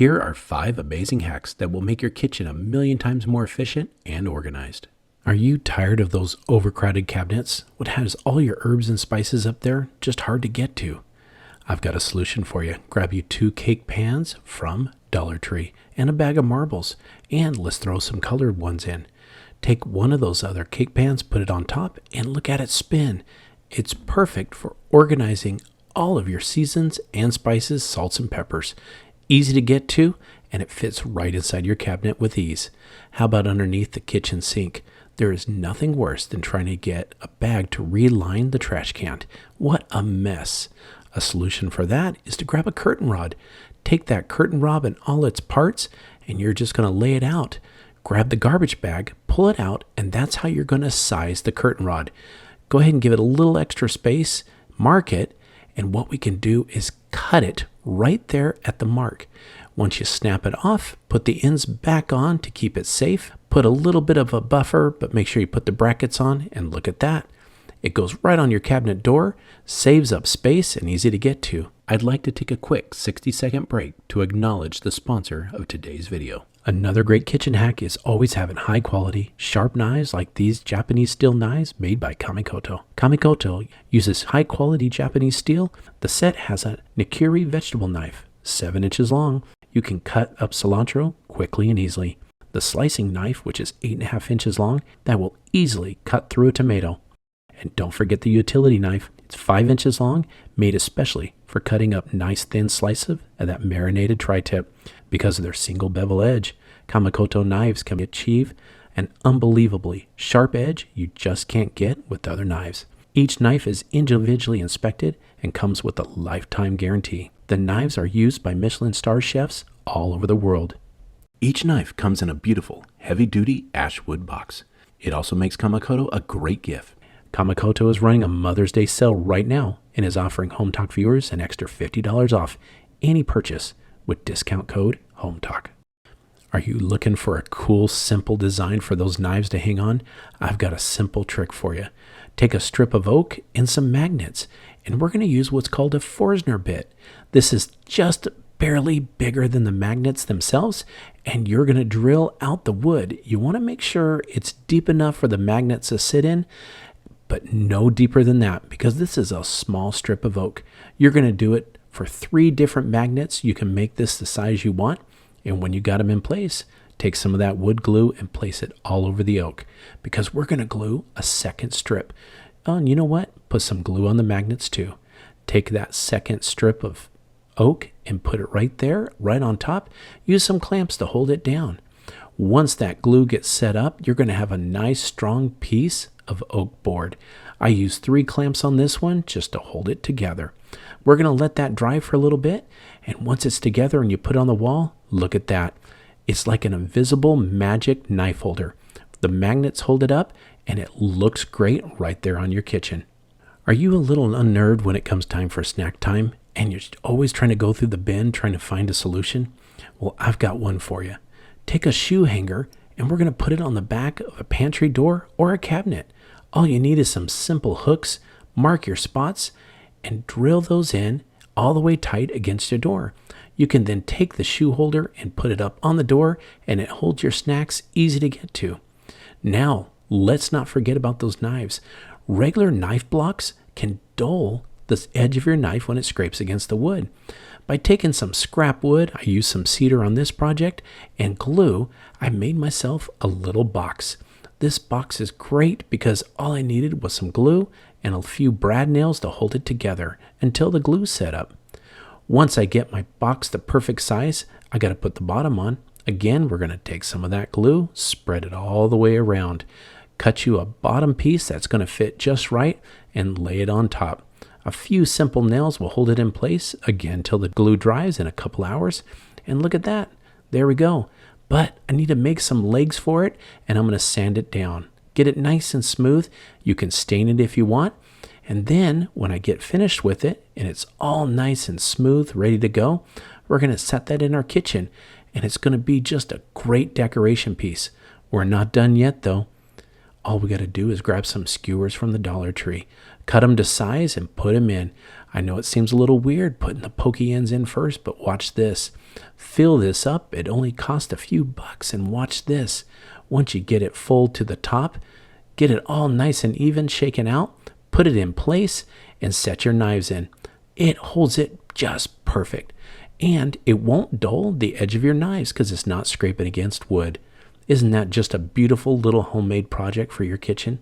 Here are 5 amazing hacks that will make your kitchen a million times more efficient and organized. Are you tired of those overcrowded cabinets? What has all your herbs and spices up there just hard to get to? I've got a solution for you. Grab you 2 cake pans from Dollar Tree and a bag of marbles, and let's throw some colored ones in. Take one of those other cake pans, put it on top, and look at it spin. It's perfect for organizing all of your seasons and spices, salts and peppers. Easy to get to, and it fits right inside your cabinet with ease. How about underneath the kitchen sink? There is nothing worse than trying to get a bag to reline the trash can. What a mess. A solution for that is to grab a curtain rod. Take that curtain rod and all its parts, and you're just going to lay it out. Grab the garbage bag, pull it out, and that's how you're going to size the curtain rod. Go ahead and give it a little extra space, mark it, and what we can do is cut it right there at the mark. Once you snap it off, put the ends back on to keep it safe. Put a little bit of a buffer, but make sure you put the brackets on, and look at that. It goes right on your cabinet door, saves up space, and easy to get to. I'd like to take a quick 60-second break to acknowledge the sponsor of today's video. Another great kitchen hack is always having high quality, sharp knives like these Japanese steel knives made by Kamikoto. Kamikoto uses high quality Japanese steel. The set has a Nikiri vegetable knife, 7 inches long. You can cut up cilantro quickly and easily. The slicing knife, which is 8.5 inches long, that will easily cut through a tomato. And don't forget the utility knife. It's 5 inches long, made especially for cutting up nice thin slices of that marinated tri-tip. Because of their single bevel edge, Kamikoto knives can achieve an unbelievably sharp edge you just can't get with other knives. Each knife is individually inspected and comes with a lifetime guarantee. The knives are used by Michelin star chefs all over the world. Each knife comes in a beautiful, heavy-duty ash wood box. It also makes Kamikoto a great gift. Kamikoto is running a Mother's Day sale right now and is offering Hometalk viewers an extra $50 off any purchase with discount code HOMETALK. Are you looking for a cool, simple design for those knives to hang on? I've got a simple trick for you. Take a strip of oak and some magnets, and we're going to use what's called a Forstner bit. This is just barely bigger than the magnets themselves, and you're going to drill out the wood. You want to make sure it's deep enough for the magnets to sit in, but no deeper than that, because this is a small strip of oak. You're going to do it for 3 different magnets. You can make this the size you want, and when you got them in place, take some of that wood glue and place it all over the oak, because we're going to glue a second strip. Oh, and you know what? Put some glue on the magnets too. Take that second strip of oak and put it right there, right on top. Use some clamps to hold it down. Once that glue gets set up, you're going to have a nice strong piece of oak board. I use 3 clamps on this one just to hold it together. We're going to let that dry for a little bit, and once it's together and you put it on the wall, look at that. It's like an invisible magic knife holder. The magnets hold it up, and it looks great right there on your kitchen. Are you a little unnerved when it comes time for snack time, and you're always trying to go through the bin trying to find a solution? Well, I've got one for you. Take a shoe hanger, and we're going to put it on the back of a pantry door or a cabinet. All you need is some simple hooks. Mark your spots and drill those in all the way tight against your door. You can then take the shoe holder and put it up on the door, and it holds your snacks easy to get to. Now, let's not forget about those knives. Regular knife blocks can dull the edge of your knife when it scrapes against the wood. By taking some scrap wood, I used some cedar on this project, and glue, I made myself a little box. This box is great because all I needed was some glue and a few brad nails to hold it together until the glue set up. Once I get my box the perfect size, I got to put the bottom on. Again, we're going to take some of that glue, spread it all the way around, cut you a bottom piece that's going to fit just right, and lay it on top. A few simple nails will hold it in place, again, till the glue dries in a couple hours. And look at that. There we go. But I need to make some legs for it, and I'm going to sand it down. Get it nice and smooth. You can stain it if you want. And then when I get finished with it, and it's all nice and smooth, ready to go, we're going to set that in our kitchen. And it's going to be just a great decoration piece. We're not done yet, though. All we got to do is grab some skewers from the Dollar Tree, cut them to size, and put them in. I know it seems a little weird putting the pokey ends in first, but watch this. Fill this up. It only cost a few bucks, and watch this. Once you get it full to the top, get it all nice and even shaken out, put it in place, and set your knives in. It holds it just perfect. And it won't dull the edge of your knives because it's not scraping against wood. Isn't that just a beautiful little homemade project for your kitchen?